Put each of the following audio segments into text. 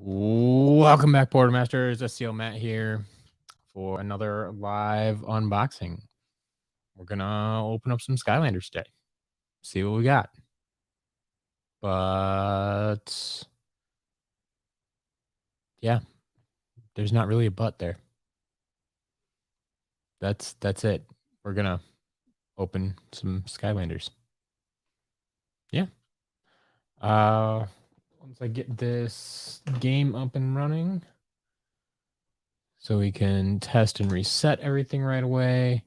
Welcome back, Bordermasters. SEO Matt here for another live unboxing. We're gonna open up some Skylanders today, see what we got. But yeah, there's not really a but there. That's it. We're gonna open some Skylanders. Yeah. Once I get this game up and running, so we can test and reset everything right away.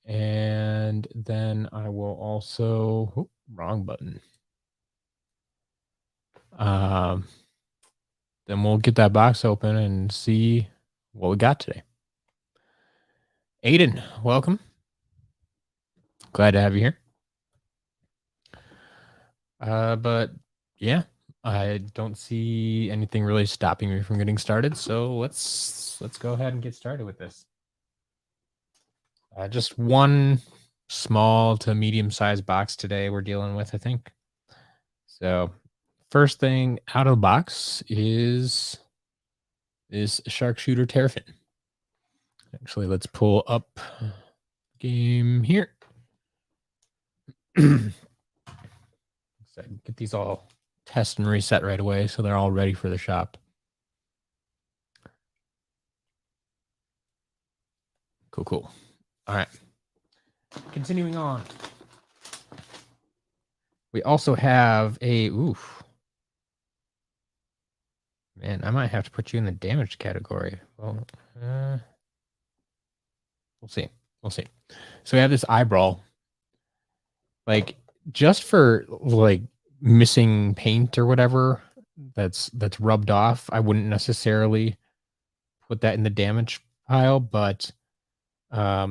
And then I will also, wrong button. Then we'll get that box open and see what we got today. Aiden, welcome. Glad to have you here. But yeah, I don't see anything really stopping me from getting started. So let's go ahead and get started with this. Just one small to medium-sized box today we're dealing with, I think. So first thing out of the box is this Sharpshooter Terrafin. Actually, let's pull up game here. Get these all test and reset right away so they're all ready for the shop. Cool. All right. Continuing on. We also have a, man, I might have to put you in the damaged category. Well, we'll see. So we have this eyebrow. Like, just for like missing paint or whatever that's rubbed off, I wouldn't necessarily put that in the damage pile, but I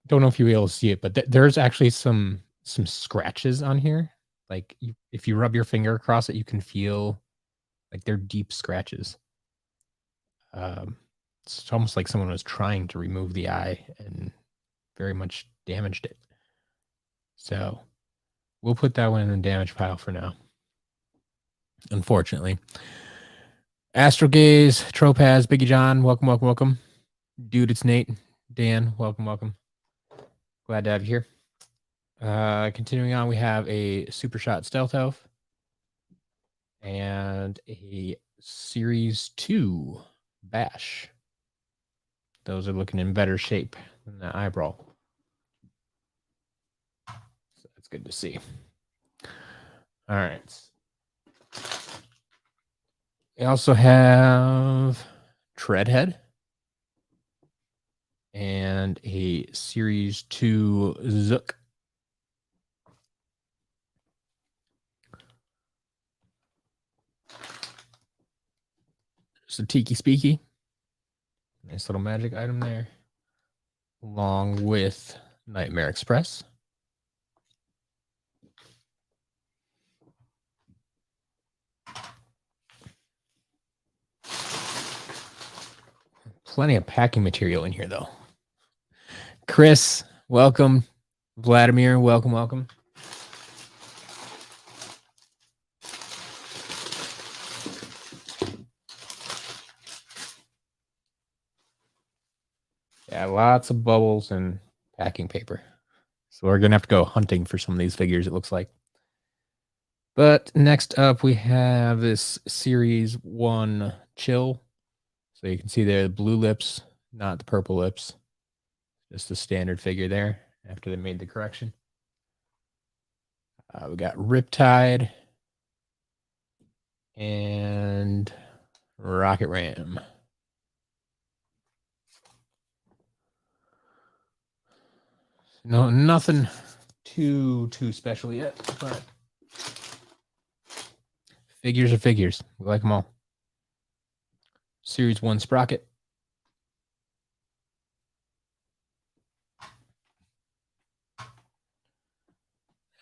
don't know if you'll be able to see it, but there's actually some scratches on here. Like, if you rub your finger across it, you can feel like they're deep scratches. It's almost like someone was trying to remove the eye and very much damaged it. So we'll put that one in the damage pile for now. Unfortunately. Astro Gaze, Tropaz, Biggie John, welcome. Dude, it's Nate. Dan, welcome. Glad to have you here. Continuing on, we have a Super Shot Stealth Elf and a Series 2 Bash. Those are looking in better shape than the eyebrow. So that's good to see. All right. We also have Treadhead and a Series 2 Zook. There's a Tiki Speaky. Nice little magic item there. Along with Nightmare Express. Plenty of packing material in here, though. Chris, welcome. Vladimir, welcome. Yeah, lots of bubbles and packing paper. So we're going to have to go hunting for some of these figures, it looks like. But next up, we have this Series 1 Chill. So you can see there the blue lips, not the purple lips. Just the standard figure there after they made the correction. We got Riptide and Rocket Ram. No, nothing too special yet, but figures are figures. We like them all. Series 1 Sprocket.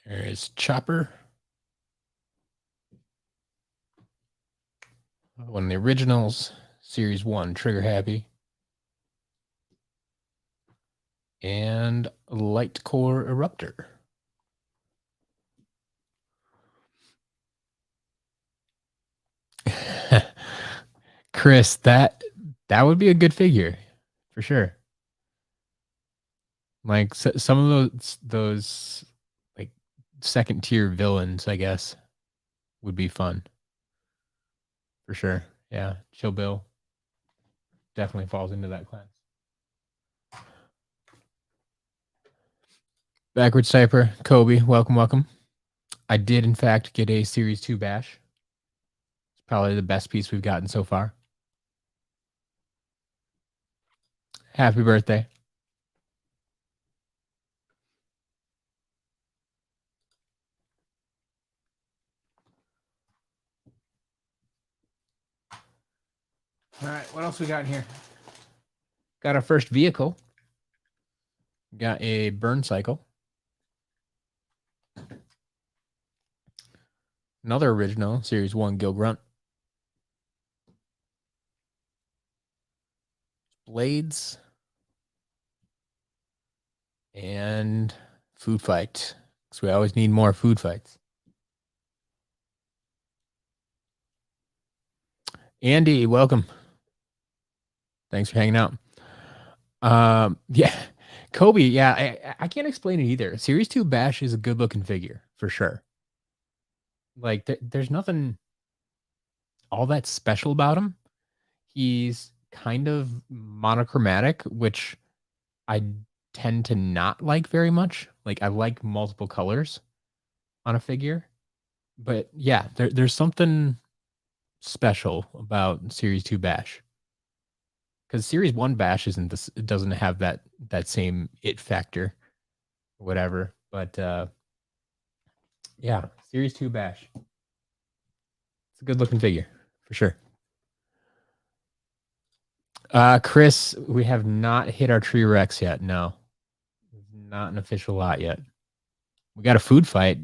There is Chopper. One of the originals, Series 1 Trigger Happy. And Light Core Eruptor. Chris, that would be a good figure for sure. Like some of those like second tier villains, I guess, would be fun for sure. Yeah, Chill Bill definitely falls into that class. Backwards Typer, Kobe, welcome. I did in fact get a Series 2 bash. It's probably the best piece we've gotten so far. Happy birthday. All right, what else we got in here? Got our first vehicle. Got a burn cycle. Another original, Series 1 Gil Grunt. Blades. And food fight. Because we always need more food fights. Andy, welcome. Thanks for hanging out. Yeah. Kobe, yeah, I can't explain it either. Series 2 Bash is a good looking figure for sure. Like there's nothing all that special about him. He's kind of monochromatic, which I tend to not like very much. Like I like multiple colors on a figure. But yeah, there's something special about Series 2 Bash. Because Series 1 Bash isn't this, it doesn't have that same it factor or whatever. But yeah, Series 2 Bash. It's a good looking figure for sure. Chris, we have not hit our Tree Rex yet. No. Not an official lot yet. We got a food fight.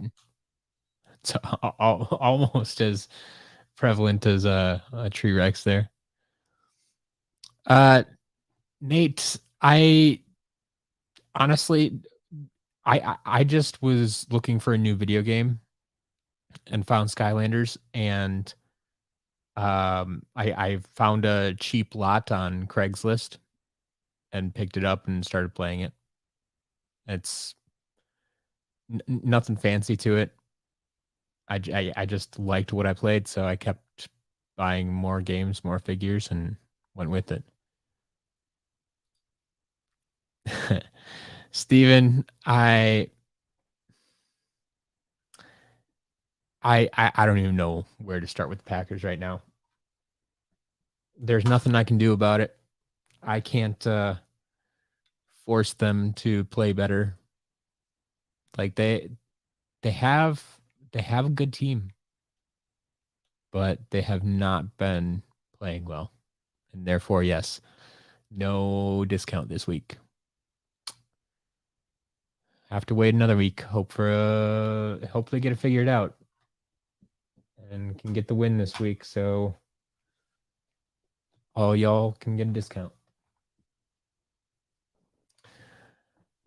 It's almost as prevalent as a Tree Rex there. Nate, I honestly, I just was looking for a new video game and found Skylanders, and I found a cheap lot on Craigslist and picked it up and started playing it. It's nothing fancy to it. I just liked what I played, so I kept buying more games, more figures, and went with it. Steven, I don't even know where to start with the Packers right now. There's nothing I can do about it. I can't force them to play better. Like they have a good team, but they have not been playing well. And therefore, yes, no discount this week. Have to wait another week. Hopefully get it figured out and can get the win this week. So all y'all can get a discount.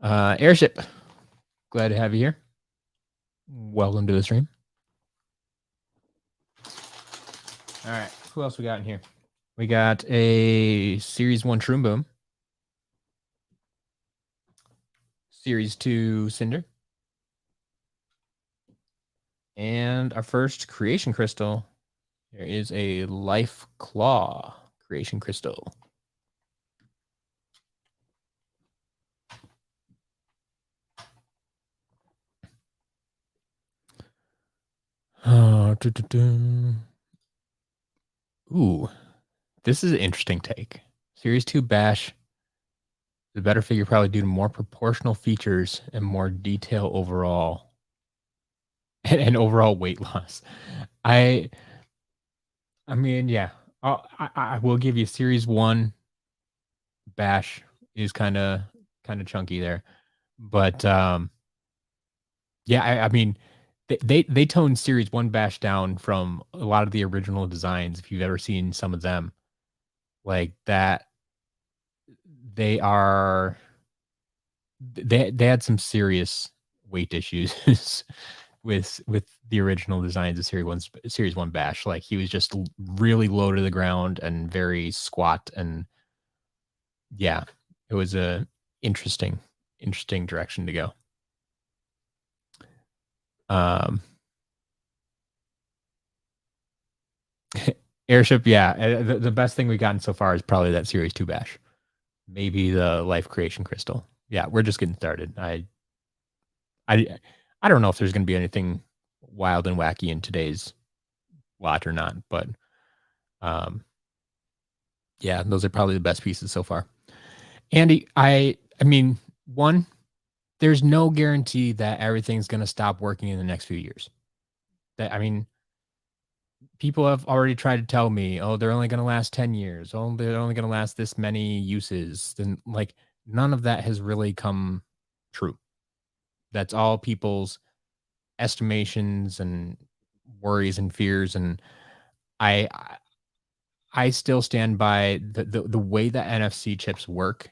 Airship, glad to have you here. Welcome to the stream. All right, who else we got in here? We got a Series 1 Shroom Boom. Series 2 Cinder. And our first Creation Crystal. There is a Life Claw Creation Crystal. Ooh, this is an interesting take. Series 2 Bash, the better figure probably due to more proportional features and more detail overall. And overall weight loss. I mean, yeah. I will give you Series 1 Bash is kind of chunky there. But yeah, I mean, they toned Series 1 Bash down from a lot of the original designs. If you've ever seen some of them, like that, they had some serious weight issues with the original designs of Series 1 Bash. Like he was just really low to the ground and very squat, and yeah, it was a interesting direction to go. Um Airship, yeah. The best thing we've gotten so far is probably that Series 2 Bash. Maybe the Life Creation Crystal. Yeah, we're just getting started. I I don't know if there's gonna be anything wild and wacky in today's lot or not, but um yeah, those are probably the best pieces so far. Andy, I mean, one, there's no guarantee that everything's gonna stop working in the next few years. That I mean, people have already tried to tell me, "Oh, they're only gonna last 10 years. Oh, they're only gonna last this many uses." Then like none of that has really come true. That's all people's estimations and worries and fears, and I I still stand by the way that NFC chips work.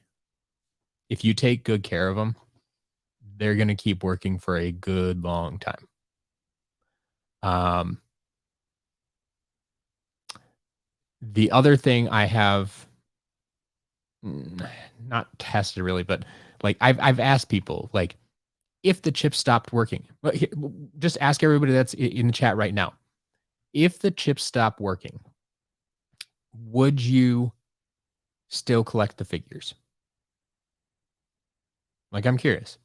If you take good care of them, they're gonna keep working for a good long time. Um, the other thing I have not tested really, but like I've asked people like if the chip stopped working, just ask everybody that's in the chat right now. If the chips stop working, would you still collect the figures? Like I'm curious.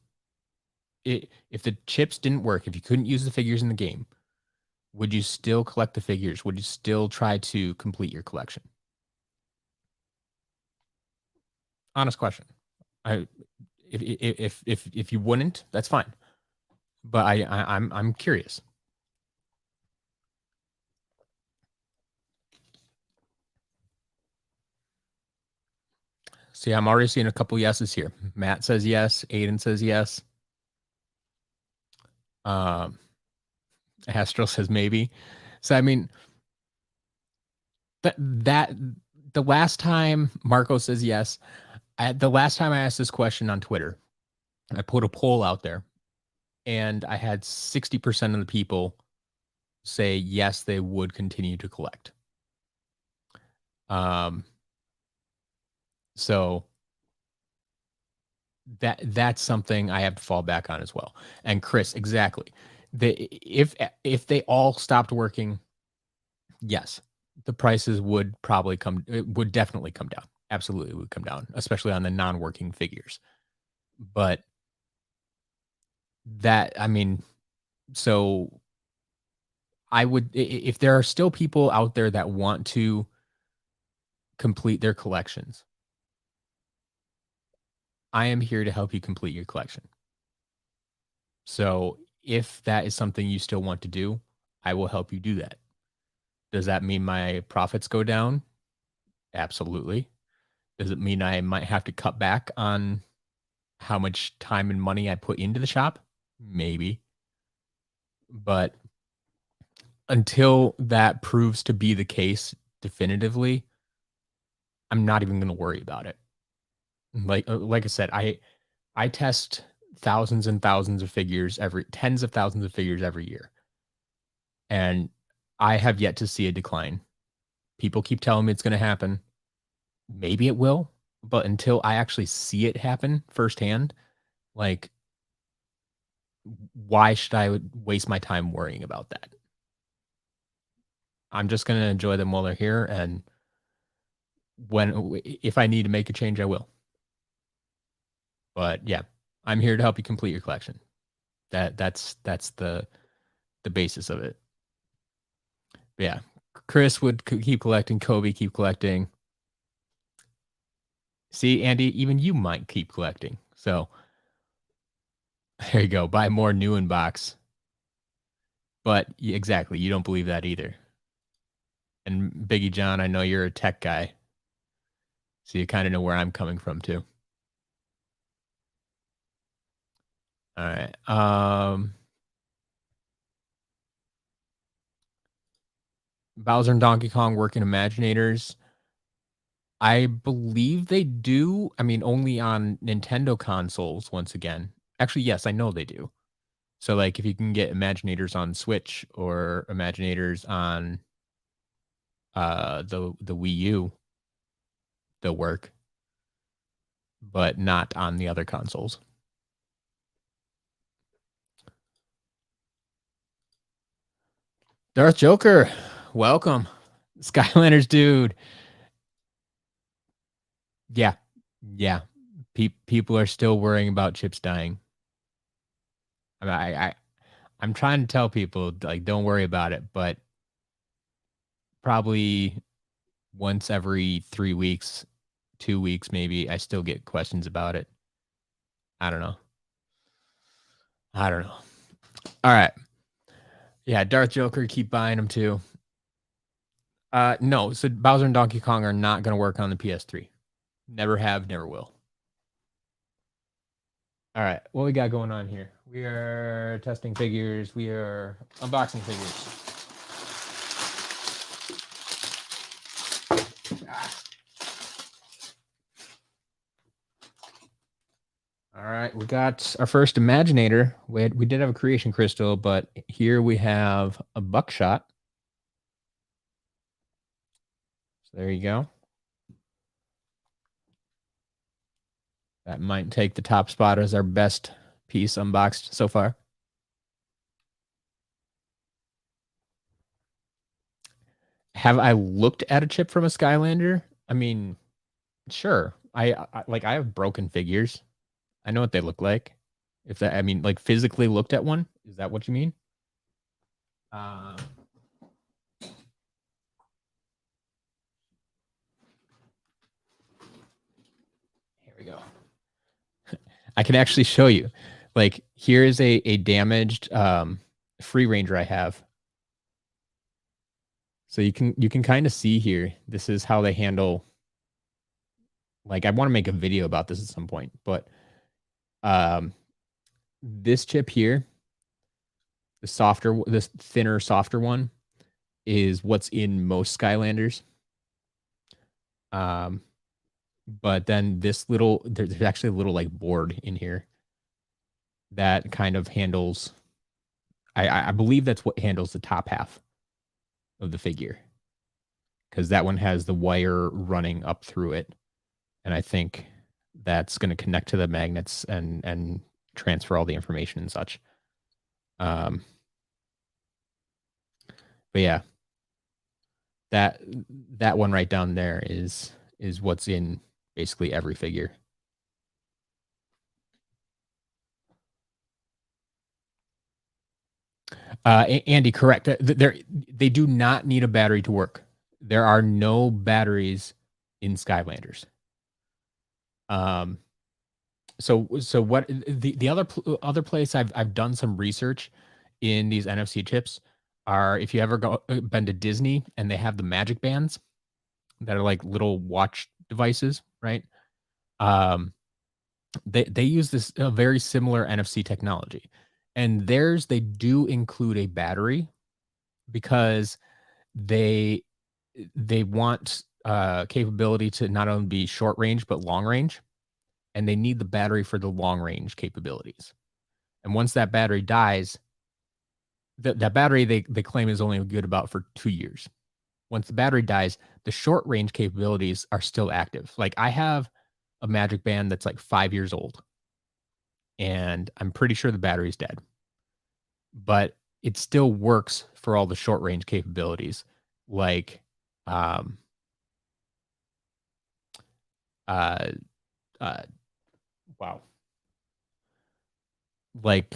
If the chips didn't work, if you couldn't use the figures in the game, would you still collect the figures? Would you still try to complete your collection? Honest question. I if you wouldn't, that's fine. But I'm curious. See, I'm already seeing a couple yeses here. Matt says yes. Aiden says yes. Um, Astral says maybe. So I mean that the last time Marco says yes, the last time I asked this question on Twitter, I put a poll out there, and I had 60% of the people say yes, they would continue to collect. So that's something I have to fall back on as well. And Chris, exactly. If they all stopped working, yes, the prices would probably it would definitely come down. Absolutely would come down, especially on the non-working figures. But that, I mean, so I would, if there are still people out there that want to complete their collections, I am here to help you complete your collection. So if that is something you still want to do, I will help you do that. Does that mean my profits go down? Absolutely. Does it mean I might have to cut back on how much time and money I put into the shop? Maybe. But until that proves to be the case definitively, I'm not even going to worry about it. Like I said, I test thousands and thousands of figures tens of thousands of figures every year. And I have yet to see a decline. People keep telling me it's going to happen. Maybe it will, but until I actually see it happen firsthand, like, why should I waste my time worrying about that? I'm just going to enjoy them while they're here. And if I need to make a change, I will. But yeah, I'm here to help you complete your collection. That's the basis of it. But yeah, Chris would keep collecting. Kobe keep collecting. See, Andy, even you might keep collecting. So there you go. Buy more new in box. But exactly, you don't believe that either. And Biggie John, I know you're a tech guy, so you kind of know where I'm coming from too. All right. Bowser and Donkey Kong work in Imaginators. I believe they do. I mean, only on Nintendo consoles once again. Actually, yes, I know they do. So like if you can get Imaginators on Switch or Imaginators on the Wii U, they'll work, but not on the other consoles. Darth Joker, welcome. Skylanders dude. Yeah. Yeah. People are still worrying about chips dying. I I'm trying to tell people like don't worry about it, but probably once every 3 weeks, 2 weeks maybe, I still get questions about it. I don't know. I don't know. All right. Yeah, Darth Joker, keep buying them too. No, so Bowser and Donkey Kong are not going to work on the PS3. Never have, never will. All right, what we got going on here? We are testing figures. We are unboxing figures. All right, we got our first Imaginator. We did have a creation crystal, but here we have a buckshot. So there you go. That might take the top spot as our best piece unboxed so far. Have I looked at a chip from a Skylander? I mean, sure. I have broken figures. I know what they look like. If that, I mean, like physically looked at one. Is that what you mean? Here we go. I can actually show you. Like here is a damaged free ranger I have. So you can kind of see here. This is how they handle. Like I want to make a video about this at some point, but this chip here, this thinner, softer one, is what's in most Skylanders. But then there's actually a little like board in here that kind of handles. I believe that's what handles the top half of the figure, because that one has the wire running up through it, and I think that's going to connect to the magnets and transfer all the information and such. But yeah, that one right down there is what's in basically every figure. Andy, correct. They do not need a battery to work. There are no batteries in Skylanders. So what the other place I've done some research in these NFC chips are, if you ever been to Disney and they have the magic bands that are like little watch devices, right? They use this very similar NFC technology, and theirs, they do include a battery because they want capability to not only be short range but long range, and they need the battery for the long range capabilities. And once that battery dies, that battery they claim is only good about for 2 years. Once the battery dies, the short range capabilities are still active. Like I have a magic band that's like 5 years old, and I'm pretty sure the battery's dead, but it still works for all the short range capabilities, like um uh wow, like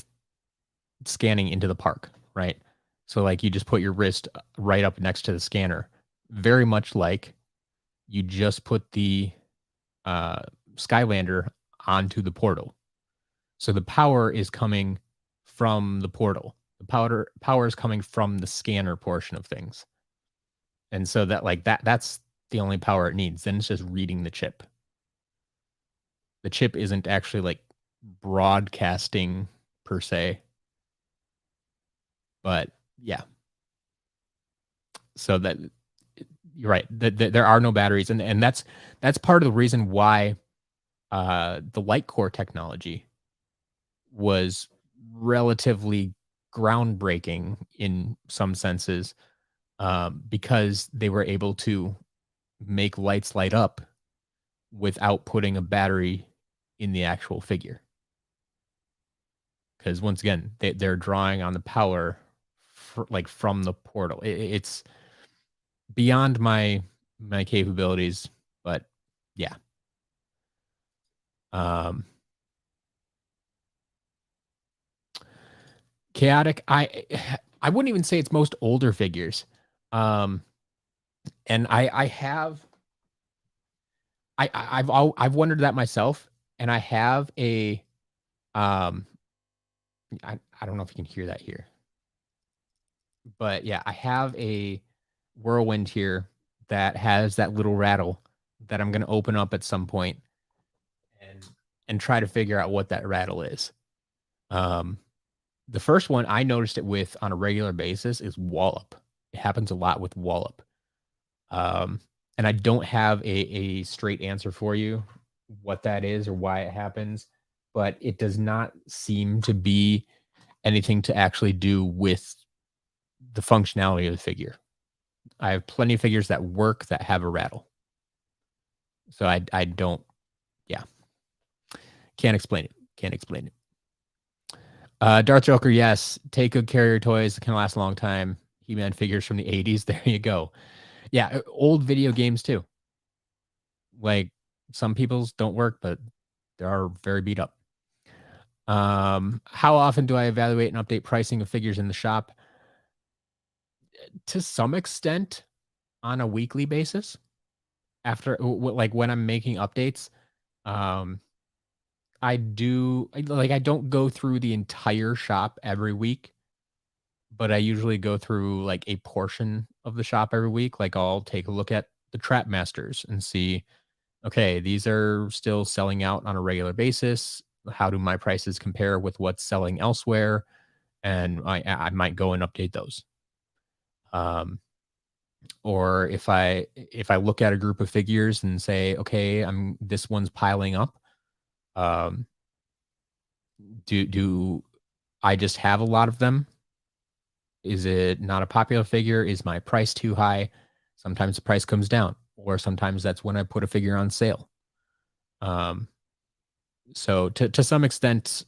scanning into the park, right? So like you just put your wrist right up next to the scanner, very much like you just put the Skylander onto the portal. So the power is coming from the portal. The power is coming from the scanner portion of things. And so that's the only power it needs. Then it's just reading the chip. The chip isn't actually like broadcasting per se. But yeah. So that you're right. There are no batteries, and that's part of the reason why the light core technology was relatively groundbreaking in some senses, because they were able to make lights light up without putting a battery in the actual figure. Because once again, they're drawing on the power like from the portal. It's beyond my capabilities, but yeah. Um, Chaotic. I wouldn't even say it's most older figures. Um, and I have I've wondered that myself, and I have a um I don't know if you can hear that here, but yeah, I have a whirlwind here that has that little rattle that I'm gonna open up at some point and try to figure out what that rattle is. Um, the first one I noticed it with on a regular basis is Wallop. It happens a lot with Wallop. Um, and I don't have a straight answer for you what that is or why it happens, but it does not seem to be anything to actually do with the functionality of the figure. I have plenty of figures that work that have a rattle. So I don't, yeah, can't explain it. Can't explain it. Darth Joker, yes. Take good care of your toys. It can last a long time. He-Man figures from the 80s. There you go. Yeah, old video games too. Like some people's don't work, but they are very beat up. How often do I evaluate and update pricing of figures in the shop? To some extent, on a weekly basis. After like when I'm making updates, um, I don't go through the entire shop every week, but I usually go through like a portion of the shop every week. Like I'll take a look at the Trap Masters and see, okay, these are still selling out on a regular basis. How do my prices compare with what's selling elsewhere? And I might go and update those. Or if I look at a group of figures and say, okay, this one's piling up. Um, do I just have a lot of them? Is it not a popular figure? Is my price too high? Sometimes the price comes down, or sometimes that's when I put a figure on sale. Um, so to some extent,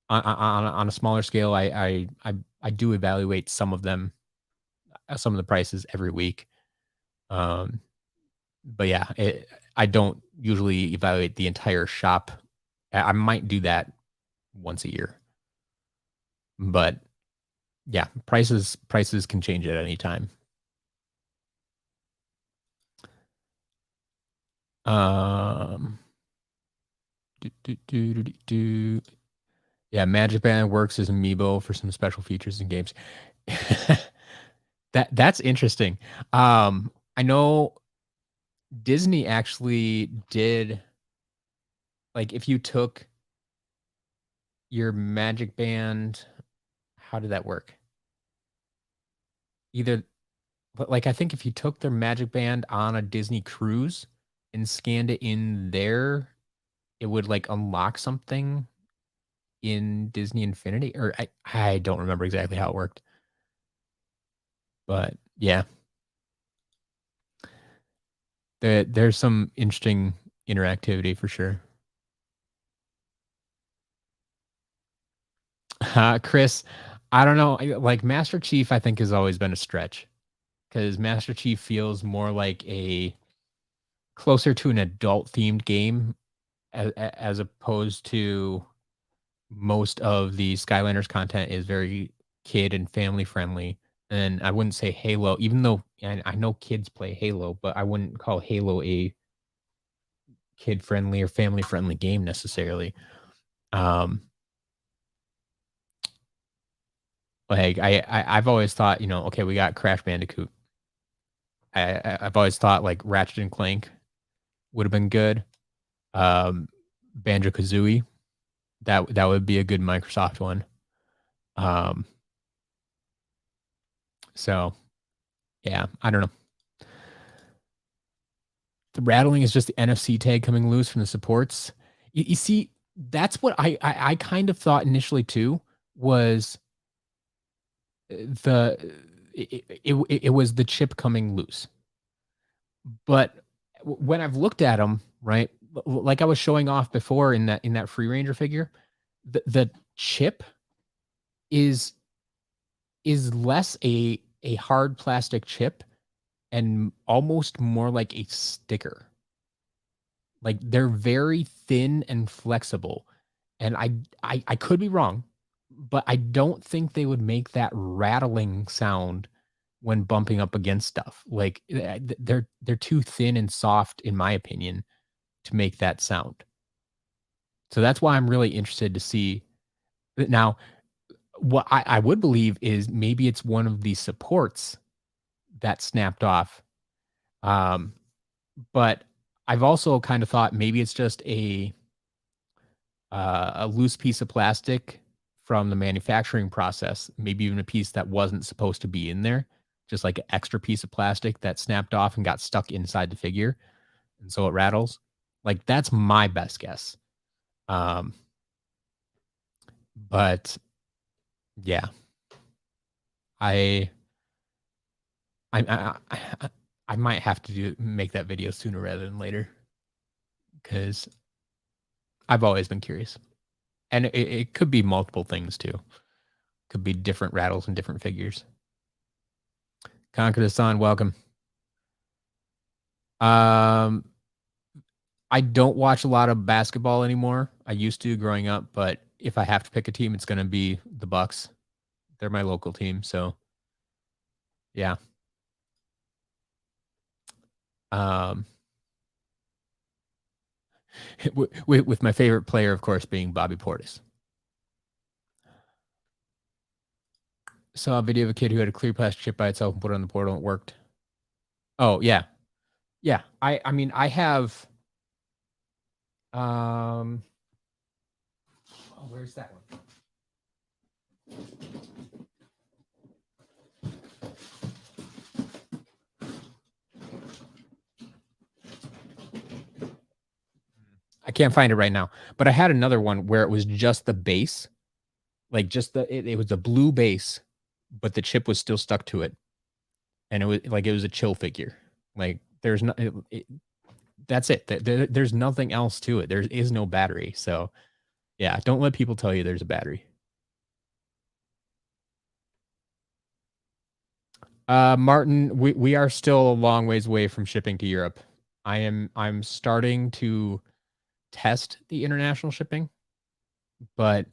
on a smaller scale, I do evaluate some of them, some of the prices every week. Um, but yeah, I don't usually evaluate the entire shop. I might do that once a year, but yeah, prices can change at any time. Um, do. Yeah, Magic Band works as amiibo for some special features in games. That's interesting. I know Disney actually did, like, if you took your Magic Band, how did that work? Either, but like I think if you took their Magic Band on a Disney cruise and scanned it in there, it would like unlock something in Disney Infinity, or I don't remember exactly how it worked. But yeah, there's some interesting interactivity for sure. Chris, I don't know. Like Master Chief, I think has always been a stretch because Master Chief feels more like a closer to an adult themed game as opposed to most of the Skylanders content is very kid and family friendly. And I wouldn't say Halo, even though I know kids play Halo, but I wouldn't call Halo a kid friendly or family friendly game necessarily. Um, like I've always thought, okay, we got Crash Bandicoot. I've always thought like Ratchet and Clank would have been good. Banjo Kazooie, that would be a good Microsoft one. Um, so yeah, I don't know. The rattling is just the NFC tag coming loose from the supports. You see, that's what I kind of thought initially too, was it was the chip coming loose. But when I've looked at them, right, like I was showing off before in that Free Ranger figure, the chip is less a hard plastic chip and almost more like a sticker. Like they're very thin and flexible. And I could be wrong, but I don't think they would make that rattling sound when bumping up against stuff. Like they're too thin and soft in my opinion to make that sound. So that's why I'm really interested to see now what I would believe is maybe it's one of these supports that snapped off. Um, but I've also kind of thought maybe it's just a loose piece of plastic from the manufacturing process, maybe even a piece that wasn't supposed to be in there, just like an extra piece of plastic that snapped off and got stuck inside the figure, and so it rattles. Like that's my best guess. Um, but yeah, I I I might have to make that video sooner rather than later because I've always been curious, and it could be multiple things too. Could be different rattles and different figures. Conquer-san, welcome. Um, I don't watch a lot of basketball anymore. I used to growing up, but if I have to pick a team, it's going to be the Bucks. They're my local team, so yeah. Um, with my favorite player, of course, being Bobby Portis. Saw a video of a kid who had a clear plastic chip by itself and put it on the portal and it worked. Oh yeah, yeah. I mean I have. Oh, where's that one? I can't find it right now, but I had another one where it was just the base, like just it was a blue base, but the chip was still stuck to it, and it was a chill figure. Like there's no, that's it. There's nothing else to it. There is no battery. So yeah, don't let people tell you there's a battery. Martin, we are still a long ways away from shipping to Europe. I'm starting to test the international shipping, but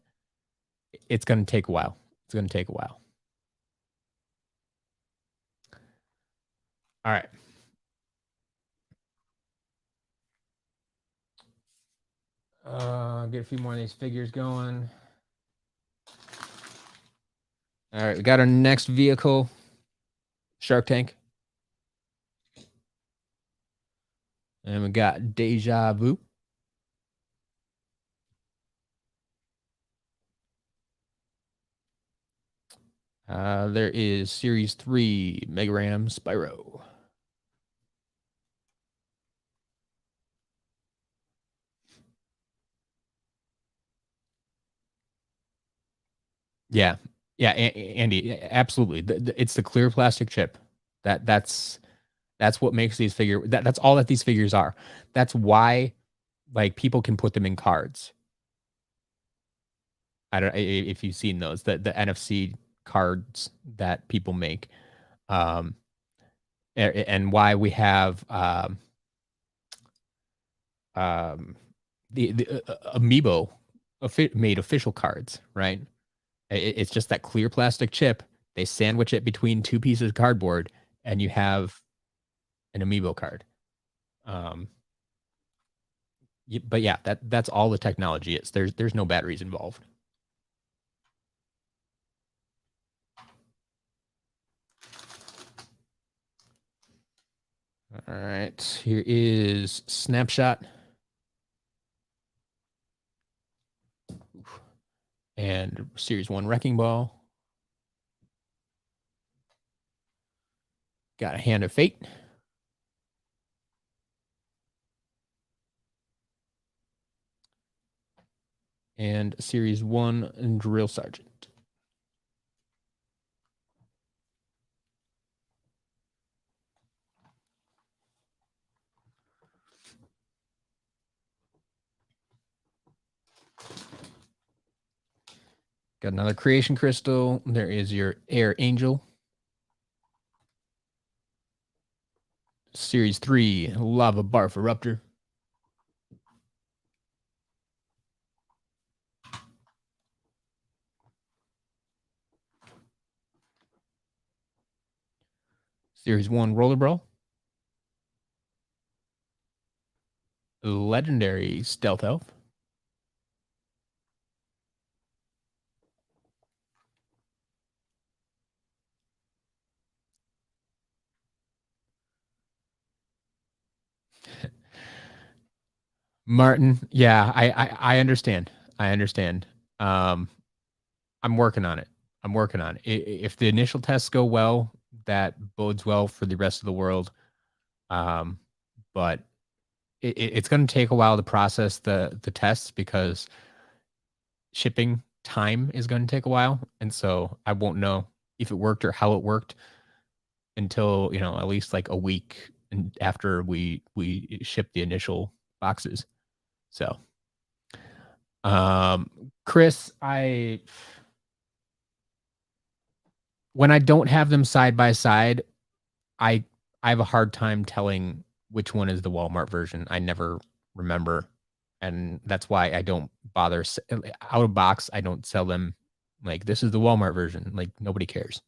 it's going to take a while. It's going to take a while. All right. Get a few more of these figures going. All right, we got our next vehicle, Shark Tank. And we got Deja Vu. There is Series 3 Mega Ram Spyro. Yeah. Yeah, Andy, absolutely. It's the clear plastic chip. That's what makes these that's all that these figures are. That's why like people can put them in cards. I don't if you've seen those, the NFC cards that people make. Um and why we have um the Amiibo made official cards, right? It's just that clear plastic chip. They sandwich it between two pieces of cardboard, and you have an Amiibo card. Um, but yeah, that's all the technology is. There's no batteries involved. All right, here is Snapshot. And Series 1 Wrecking Ball. Got a Hand of Fate. And Series 1 Drill Sergeant. Got another creation crystal. There is your Air Angel. Series 3, Lava Barf Eruptor. Series 1, Roller Brawl. Legendary Stealth Elf. Martin, yeah, I understand. I understand. Um, I'm working on it. I'm working on it. If the initial tests go well, that bodes well for the rest of the world. Um, but it's going to take a while to process the tests because shipping time is going to take a while, and so I won't know if it worked or how it worked until at least like a week and after we ship the initial boxes. So, Chris, when I don't have them side by side, I I have a hard time telling which one is the Walmart version. I never remember, and that's why I don't bother out of box. I don't sell them like this is the Walmart version. Like nobody cares.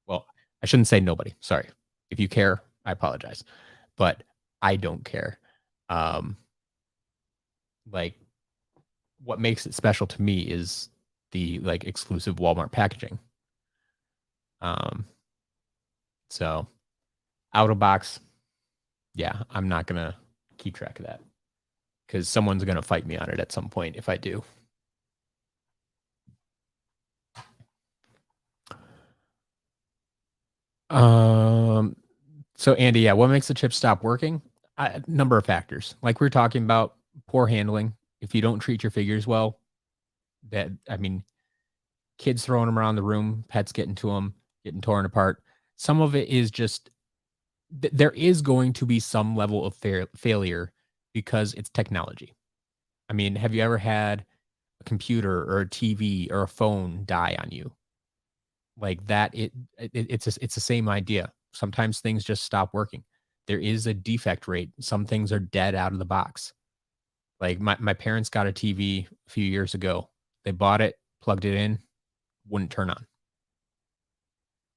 Well, I shouldn't say nobody. Sorry. If you care, I apologize, but I don't care. Um, like what makes it special to me is the like exclusive Walmart packaging. Um, so out of box, yeah, I'm not gonna keep track of that because someone's gonna fight me on it at some point if I do. Um, so Andy, yeah, what makes the chip stop working? A number of factors. Like we are talking about, poor handling. If you don't treat your figures well, that I mean, kids throwing them around the room, pets getting to them, getting torn apart. Some of it is just there is going to be some level of failure because it's technology. I mean, have you ever had a computer or a TV or a phone die on you? Like that, it's the same idea. Sometimes things just stop working. There is a defect rate. Some things are dead out of the box. Like my parents got a TV a few years ago. They bought it, plugged it in, wouldn't turn on.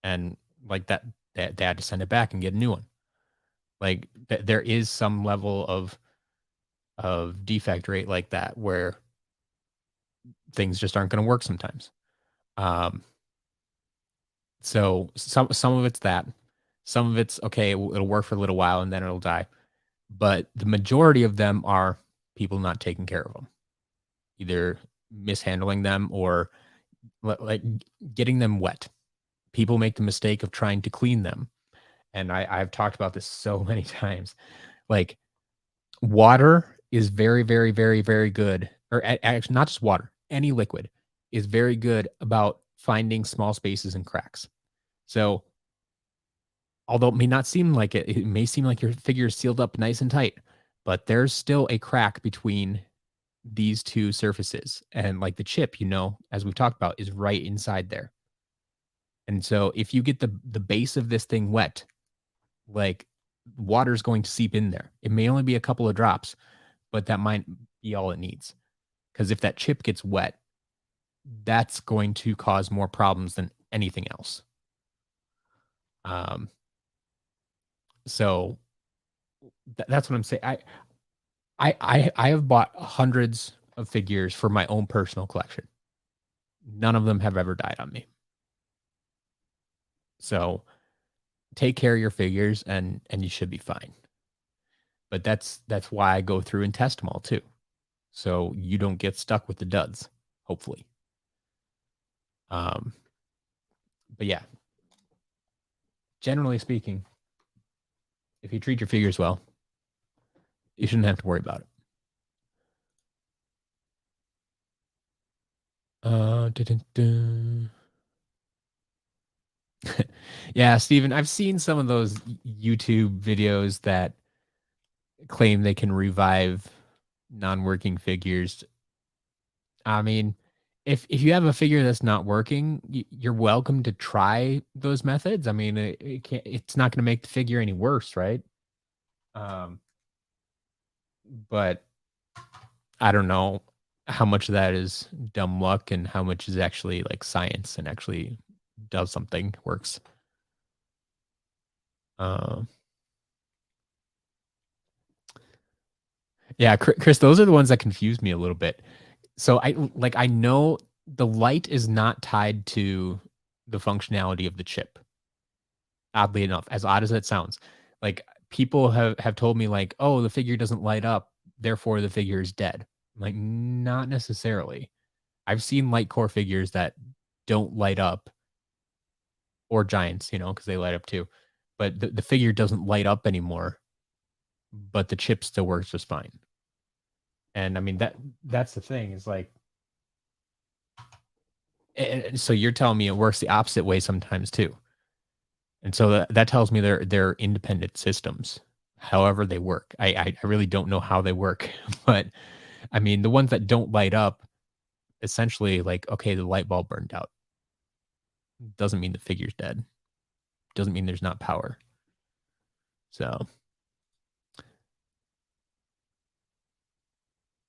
And like that, they had to send it back and get a new one. Like there is some level of defect rate like that where things just aren't going to work sometimes. Um, so some of it's that, some of it's okay. It'll work for a little while and then it'll die. But the majority of them are people not taking care of them, either mishandling them or like getting them wet. People make the mistake of trying to clean them, and I've talked about this so many times. Like water is very, very, very, very good, or actually not just water, any liquid is very good about finding small spaces and cracks. So although it may not seem like it, it may seem like your figure is sealed up nice and tight, but there's still a crack between these two surfaces. And like the chip, as we've talked about, is right inside there. And so if you get the base of this thing wet, like water's going to seep in there. It may only be a couple of drops, but that might be all it needs. Because if that chip gets wet, that's going to cause more problems than anything else. So that's what I'm saying. I have bought hundreds of figures for my own personal collection. None of them have ever died on me. So take care of your figures and you should be fine. But that's why I go through and test them all too. So you don't get stuck with the duds, hopefully. But yeah, generally speaking, if you treat your figures well, you shouldn't have to worry about it. Yeah, Steven, I've seen some of those YouTube videos that claim they can revive non-working figures. I mean, if you have a figure that's not working, you're welcome to try those methods. I mean, it's not going to make the figure any worse, right? Um, but I don't know how much of that is dumb luck and how much is actually like science and actually does something, works. Um, yeah, Chris, those are the ones that confuse me a little bit. So I know the light is not tied to the functionality of the chip. Oddly enough, as odd as that sounds, like people have told me like, oh, the figure doesn't light up, therefore the figure is dead. I'm like, not necessarily. I've seen light core figures that don't light up, or giants, because they light up too. But the figure doesn't light up anymore, but the chip still works just fine. And I mean that's the thing is like, so you're telling me it works the opposite way sometimes too. And so that tells me they're independent systems. However they work, I really don't know how they work, but I mean the ones that don't light up, essentially like okay, the light bulb burned out. Doesn't mean the figure's dead. Doesn't mean there's not power. So,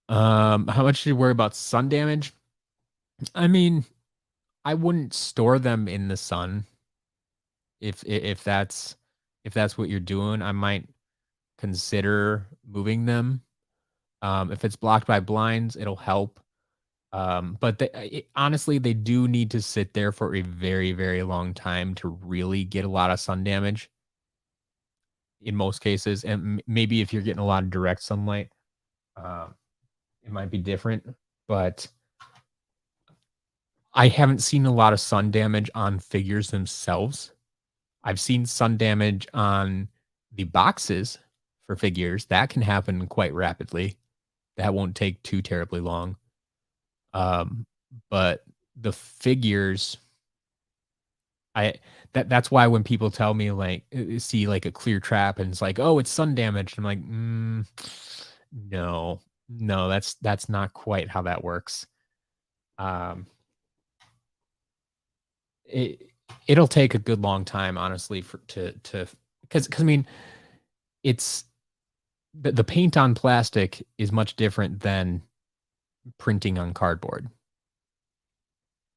how much do you worry about sun damage? I mean, I wouldn't store them in the sun if that's what you're doing. I might consider moving them. If it's blocked by blinds, it'll help. But honestly, they do need to sit there for a very, very long time to really get a lot of sun damage in most cases. And maybe if you're getting a lot of direct sunlight, um, it might be different. But I haven't seen a lot of sun damage on figures themselves. I've seen sun damage on the boxes for figures. That can happen quite rapidly. That won't take too terribly long. But the figures, I that's why when people tell me like see like a clear trap and it's like, oh, it's sun damaged. I'm like, no, no, that's not quite how that works. Um, it it'll take a good long time, honestly, for to because I mean it's the paint on plastic is much different than printing on cardboard.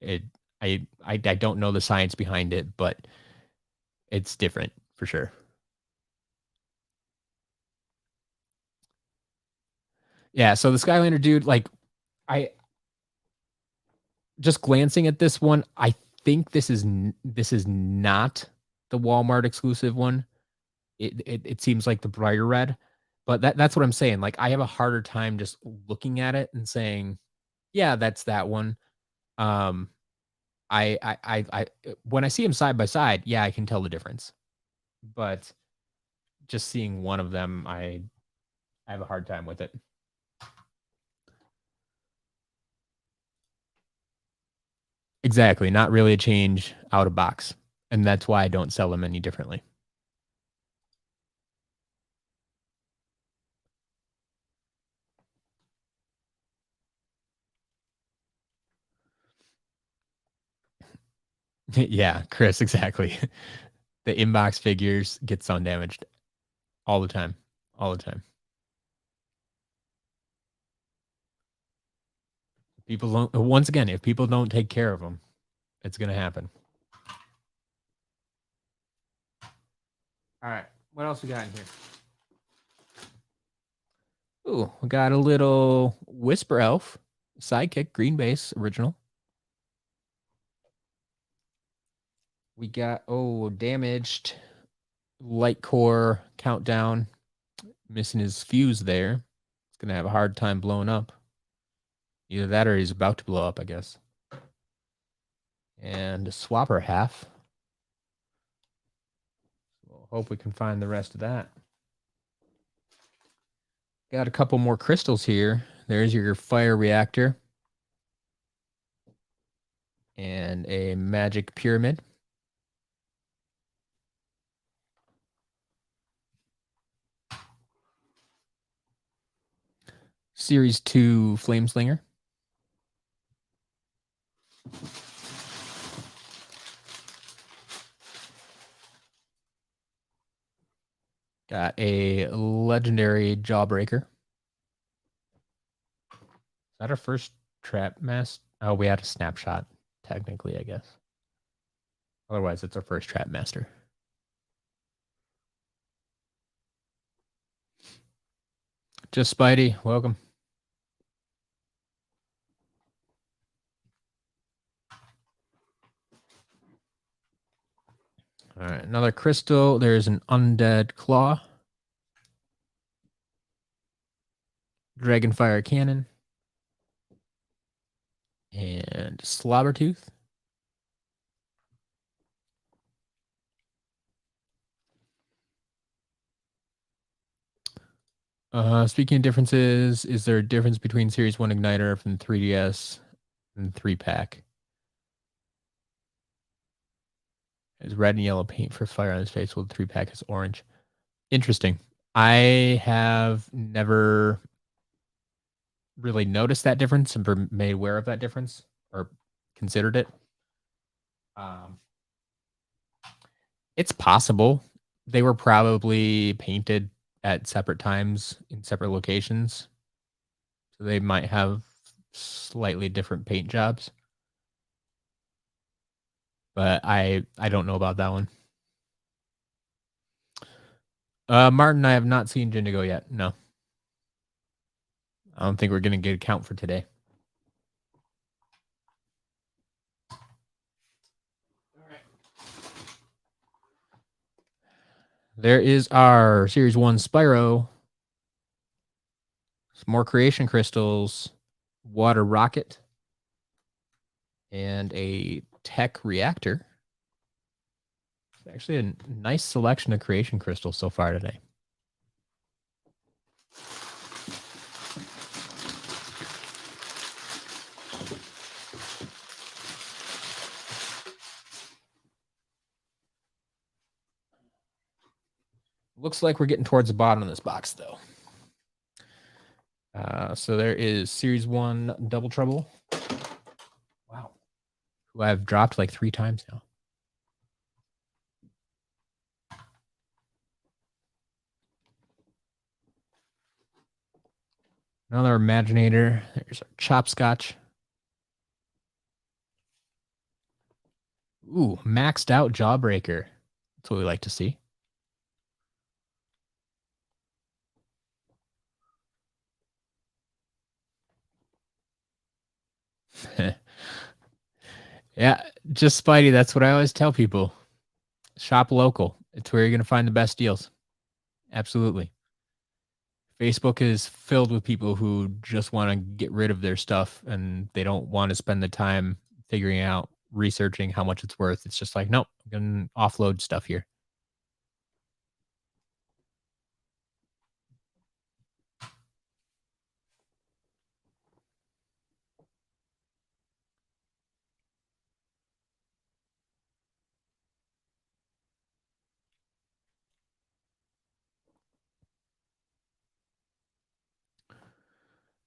It I don't know the science behind it, but it's different for sure. Yeah, so the Skylander dude, like I just glancing at this one, I think this is not the Walmart exclusive one. It seems like the brighter red, but that's what I'm saying. Like I have a harder time just looking at it and saying, yeah, that's that one. Um, when I see them side by side, yeah, I can tell the difference. But just seeing one of them, I have a hard time with it. Exactly, not really a change out of box, and that's why I don't sell them any differently. Yeah, Chris, exactly. The inbox figures get sun damaged all the time, all the time. People don't. Once again, if people don't take care of them, it's gonna happen. All right, what else we got in here? Ooh, we got a little Whisper Elf sidekick, green base, original. We got damaged light core countdown, missing his fuse there. It's gonna have a hard time blowing up. Either that or he's about to blow up, I guess. And a swapper half. We'll hope we can find the rest of that. Got a couple more crystals here. There's your fire reactor. And a magic pyramid. Series 2 Flameslinger. Got a legendary Jawbreaker. Is that our first trap master? Oh, we had a snapshot, technically, I guess. Otherwise, it's our first trap master. Just Spidey, welcome. All right, another crystal. There's an undead claw. Dragonfire cannon. And Slobbertooth. Speaking of differences, is there a difference between Series 1 Igniter from 3DS and 3-pack? Is red and yellow paint for fire on his face, while the 3-pack is orange. Interesting. I have never really noticed that difference and been made aware of that difference or considered it. It's possible. They were probably painted at separate times in separate locations. So they might have slightly different paint jobs. But I don't know about that one. Martin, I have not seen Jindigo yet. No. I don't think we're going to get a count for today. All right. There is our Series 1 Spyro. Some more creation crystals. Water rocket. And a tech reactor. It's actually a nice selection of creation crystals so far today. Looks like we're getting towards the bottom of this box, though. So there is Series 1 Double Trouble. Wow. Who I've dropped like 3 times now. Another Imaginator. There's our Chopscotch. Ooh, maxed out Jawbreaker. That's what we like to see. Yeah, just Spidey. That's what I always tell people. Shop local. It's where you're going to find the best deals. Absolutely. Facebook is filled with people who just want to get rid of their stuff and they don't want to spend the time figuring out, researching how much it's worth. It's just like, nope, I'm going to offload stuff here.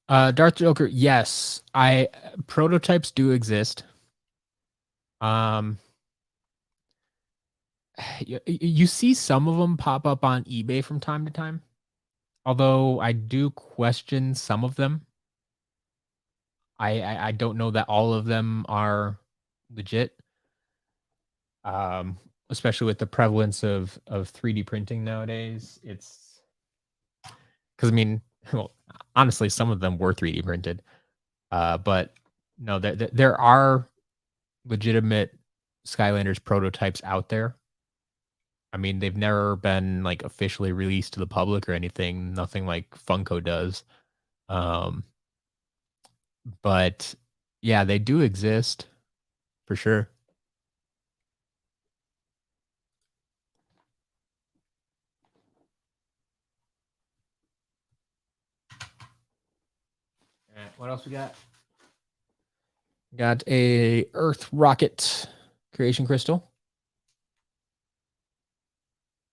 Darth Joker, yes. Prototypes do exist. You see some of them pop up on eBay from time to time. Although I do question some of them. I don't know that all of them are legit. Especially with the prevalence of 3D printing nowadays. It's because I mean, well, honestly, some of them were 3D printed. But no, there are legitimate Skylanders prototypes out there. I mean, they've never been like officially released to the public or anything. Nothing like Funko does. But yeah, they do exist for sure. All right, what else we got? Got a Earth Rocket creation crystal.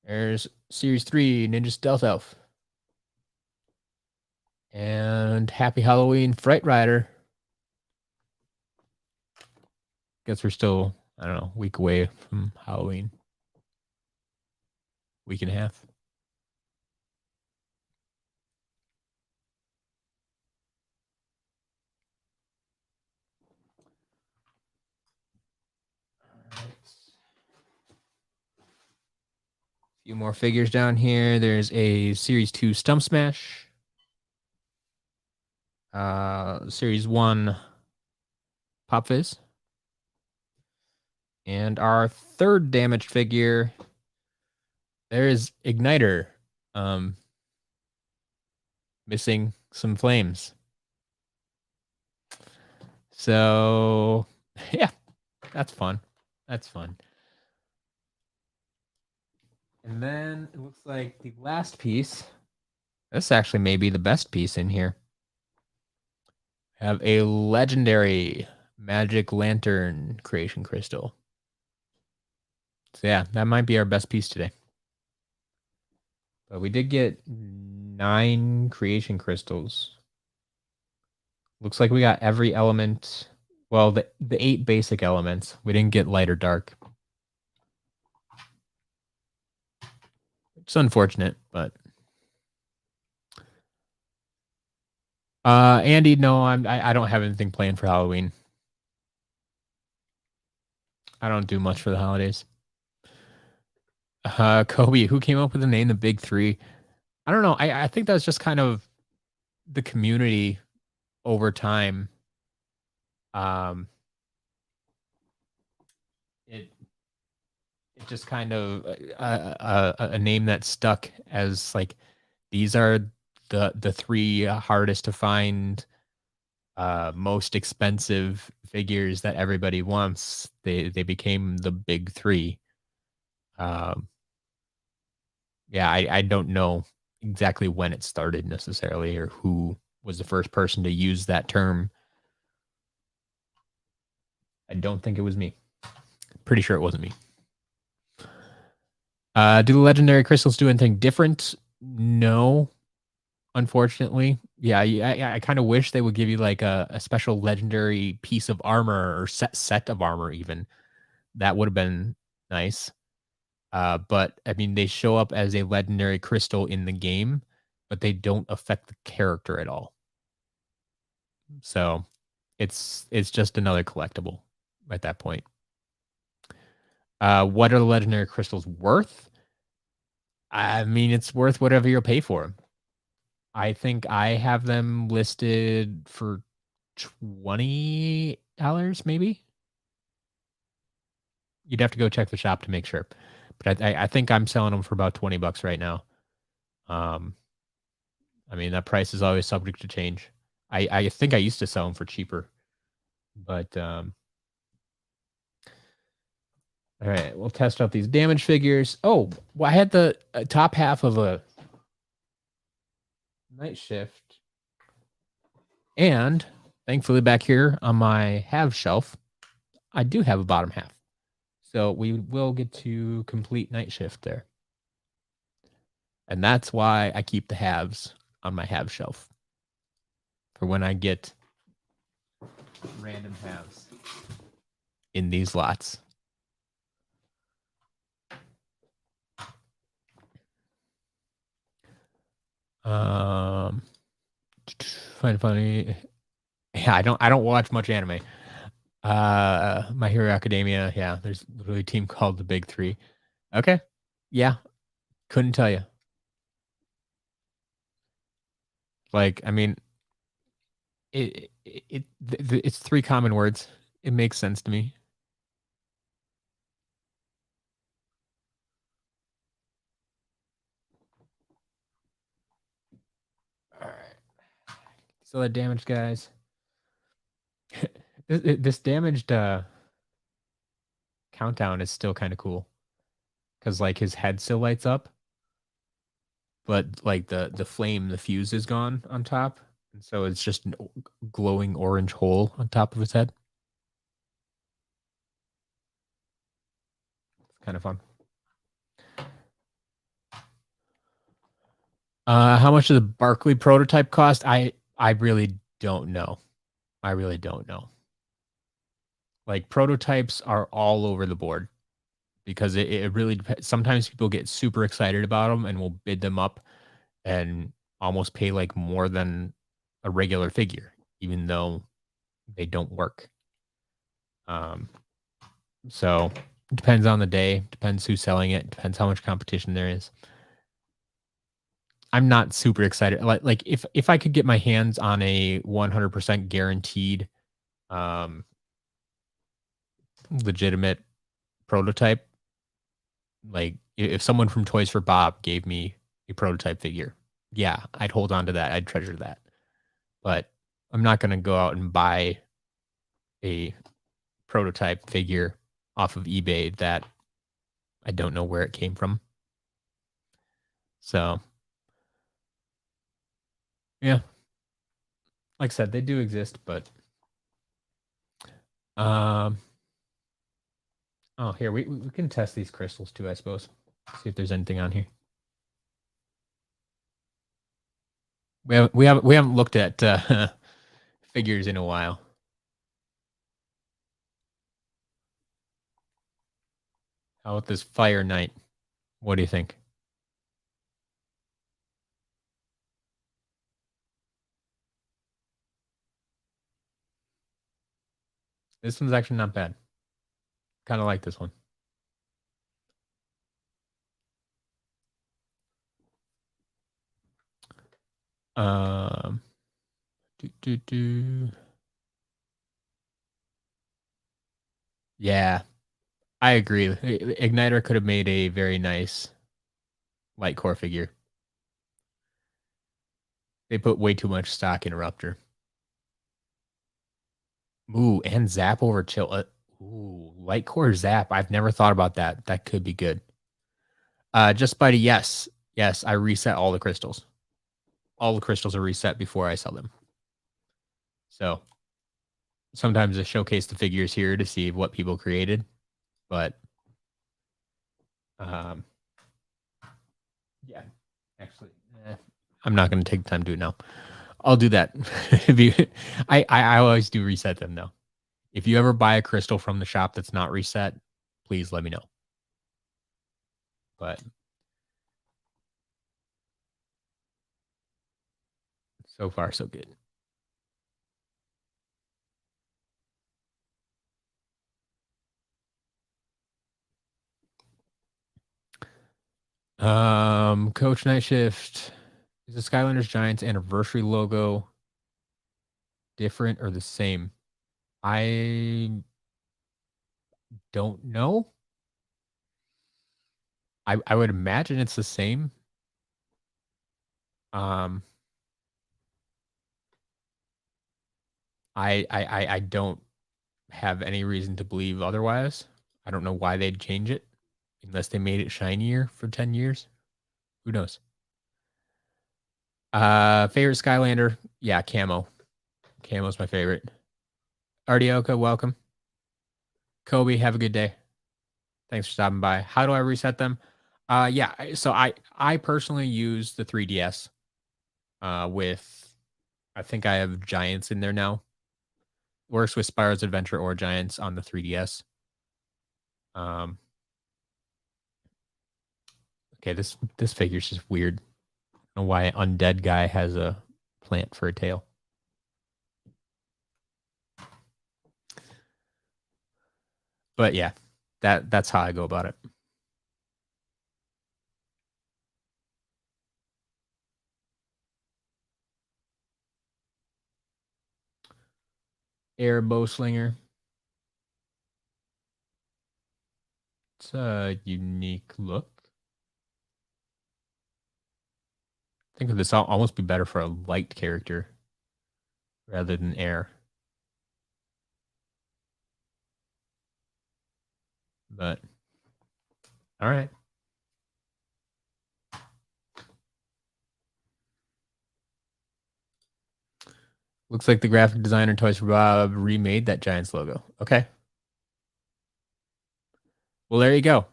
There's Series 3 Ninja Stealth Elf. And Happy Halloween Fright Rider. Guess we're still, I don't know, a week away from Halloween. Week and a half. Few more figures down here. There's a Series 2 Stump Smash. Series 1 Pop Fizz. And our third damaged figure, there is Igniter. Missing some flames. So, yeah, that's fun. That's fun. And then it looks like the last piece, this actually may be the best piece in here. Have a legendary Magic Lantern creation crystal. So yeah, that might be our best piece today. But we did get 9 creation crystals. Looks like we got every element. Well, the 8 basic elements. We didn't get light or dark. It's unfortunate, but Andy, no, I don't have anything planned for Halloween. I don't do much for the holidays. Kobe, who came up with the name the Big Three? I don't know. I think that's just kind of the community over time. It just kind of a name that stuck as like these are the 3 hardest to find, most expensive figures that everybody wants. They became the Big Three. Yeah, I don't know exactly when it started necessarily or who was the first person to use that term. I don't think it was me. Pretty sure it wasn't me. Do the legendary crystals do anything different? No, unfortunately. Yeah, I kind of wish they would give you like a special legendary piece of armor or set of armor even. That would have been nice. But I mean, they show up as a legendary crystal in the game, but they don't affect the character at all. So it's just another collectible at that point. What are the legendary crystals worth? I mean, it's worth whatever you'll pay for them. I think I have them listed for $20, maybe. You'd have to go check the shop to make sure, but I think I'm selling them for about $20 right now. I mean, that price is always subject to change. I think I used to sell them for cheaper, but all right, we'll test out these damage figures. Oh, well, I had the top half of a night shift, and thankfully back here on my have shelf, I do have a bottom half. So we will get to complete night shift there. And that's why I keep the halves on my have shelf for when I get random halves in these lots. Find funny. Yeah, I don't watch much anime. My Hero Academia. Yeah, there's literally a team called the Big Three. Okay. Yeah, couldn't tell you. Like, I mean, it's 3 common words. It makes sense to me. All right. So the damaged guys. This damaged countdown is still kind of cool because like his head still lights up, but like the flame, the fuse is gone on top, and so it's just a glowing orange hole on top of his head. It's kind of fun. How much does the Barkley prototype cost? I really don't know. I really don't know. like prototypes are all over the board because it really depends. Sometimes people get super excited about them and will bid them up and almost pay like more than a regular figure, even though they don't work. Um, so it depends on the day, depends who's selling it, depends how much competition there is. I'm not super excited. Like if I could get my hands on a 100% guaranteed um legitimate prototype, like if someone from Toys for Bob gave me a prototype figure, yeah, I'd hold on to that. I'd treasure that. But I'm not going to go out and buy a prototype figure off of eBay that I don't know where it came from. So, yeah, like I said, they do exist, but um oh, here we can test these crystals too, I suppose. See if there's anything on here. We haven't looked at figures in a while. How about this Fire Knight? What do you think? This one's actually not bad. Kind of like this one. Um, Yeah, I agree. Igniter could have made a very nice light core figure. They put way too much stock in Ruptor. Ooh, and Zap over Chill. Ooh, light core Zap. I've never thought about that. That could be good. Just by the yes. Yes, I reset all the crystals. All the crystals are reset before I sell them. So sometimes I showcase the figures here to see what people created, but yeah, actually, I'm not going to take the time to do it now. I'll do that. I always do reset them though. If you ever buy a crystal from the shop that's not reset, please let me know. But so far, so good. Coach Night Shift. Is the Skylanders Giants anniversary logo different or the same? I don't know. I would imagine it's the same. Um, I don't have any reason to believe otherwise. I don't know why they'd change it unless they made it shinier for 10 years. Who knows? Favorite Skylander? Yeah, Camo. Camo's my favorite. Ardioka, welcome. Kobe, have a good day. Thanks for stopping by. How do I reset them? Yeah, so I personally use the 3DS with I think I have Giants in there now. Works with Spyro's Adventure or Giants on the 3DS. Um okay, this figure's just weird. I don't know why an undead guy has a plant for a tail. But yeah, that's how I go about it. Air bow slinger. It's a unique look. I think this will almost be better for a light character rather than air. But all right. Looks like the graphic designer Toys for Bob remade that Giants logo. Okay. Well, there you go.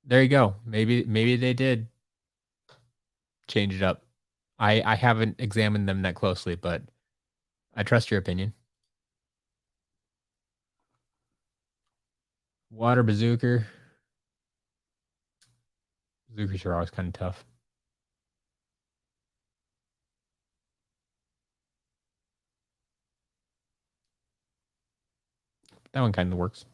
There you go. Maybe they did change it up. I haven't examined them that closely, but I trust your opinion. Water bazooka. Bazookas are always kind of tough. That one kind of works.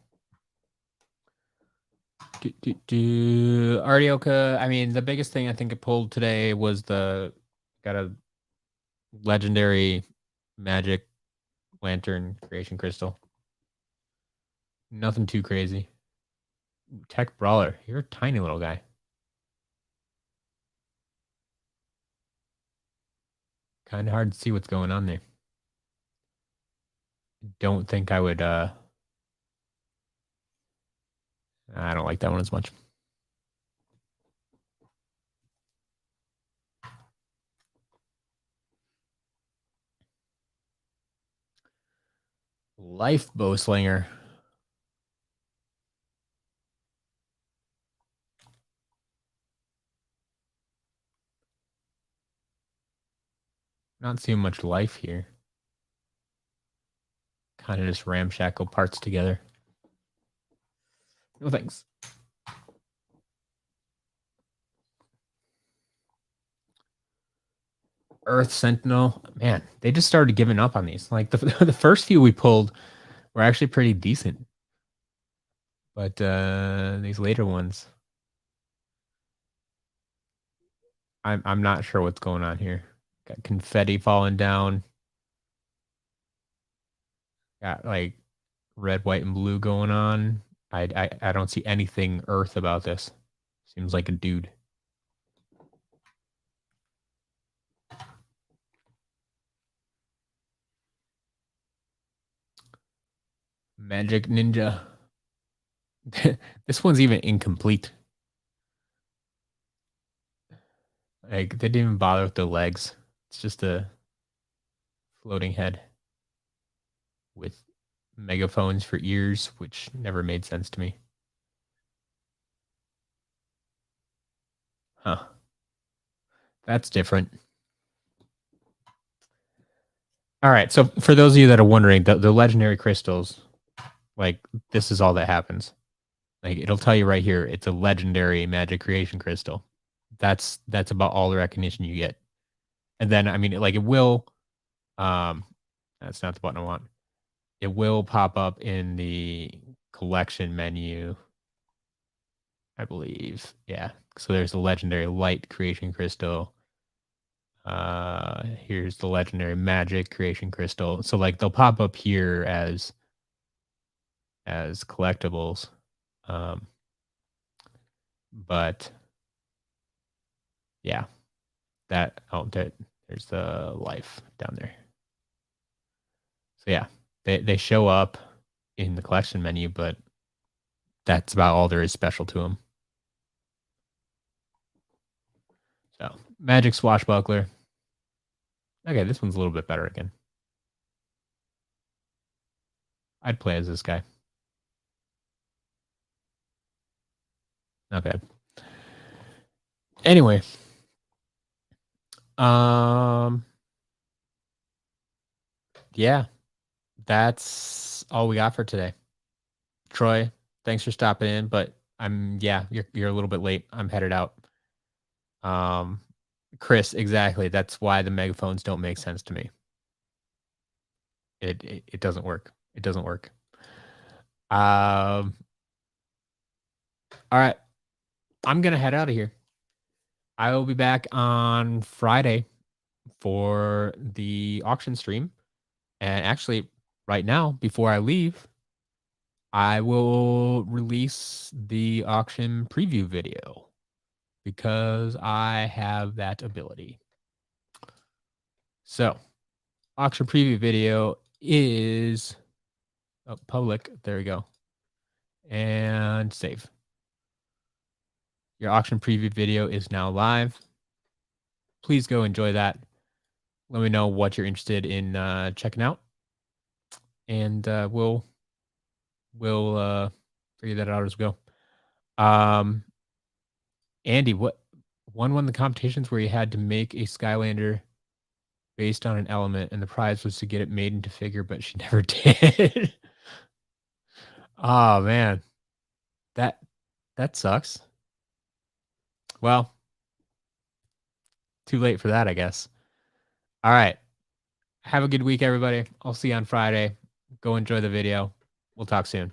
Artioka. I mean, the biggest thing I think it pulled today was got a legendary magic lantern creation crystal. Nothing too crazy. Tech brawler. You're a tiny little guy. Kind of hard to see what's going on there. Don't think I would. I don't like that one as much. Life Bowslinger. Not seeing much life here. Kind of just ramshackle parts together. No thanks. Earth Sentinel. Man, they just started giving up on these. Like the first few we pulled were actually pretty decent. But these later ones, I'm not sure what's going on here. Got confetti falling down. Got like red, white, and blue going on. I don't see anything Earth about this. Seems like a dude. Magic Ninja. This one's even incomplete. Like they didn't even bother with the legs. It's just a floating head with megaphones for ears, which never made sense to me. Huh. That's different. All right. So for those of you that are wondering, the legendary crystals, like this is all that happens. Like it'll tell you right here, it's a legendary magic creation crystal. That's about all the recognition you get. And then I mean like it will that's not the button I want. It will pop up in the collection menu, I believe. Yeah. So there's the legendary light creation crystal. Here's the legendary magic creation crystal. So like they'll pop up here as collectibles. But yeah, there's the life down there. So yeah, they show up in the collection menu, but that's about all there is special to them. So magic swashbuckler. Okay, this one's a little bit better again. I'd play as this guy. Not bad. Anyway, yeah, that's all we got for today. Troy, thanks for stopping in, but you're a little bit late. I'm headed out. Chris, exactly. That's why the megaphones don't make sense to me. It doesn't work. It doesn't work. All right. I'm gonna head out of here. I will be back on Friday for the auction stream. And actually, right now, before I leave, I will release the auction preview video because I have that ability. So, auction preview video is public. There we go. And save. Your auction preview video is now live. Please go enjoy that. Let me know what you're interested in checking out. And we'll figure that out as we go. Andy, what won one of the competitions where you had to make a Skylander based on an element, and the prize was to get it made into figure, but she never did. Oh man, That sucks. Well, too late for that, I guess. All right. Have a good week, everybody. I'll see you on Friday. Go enjoy the video. We'll talk soon.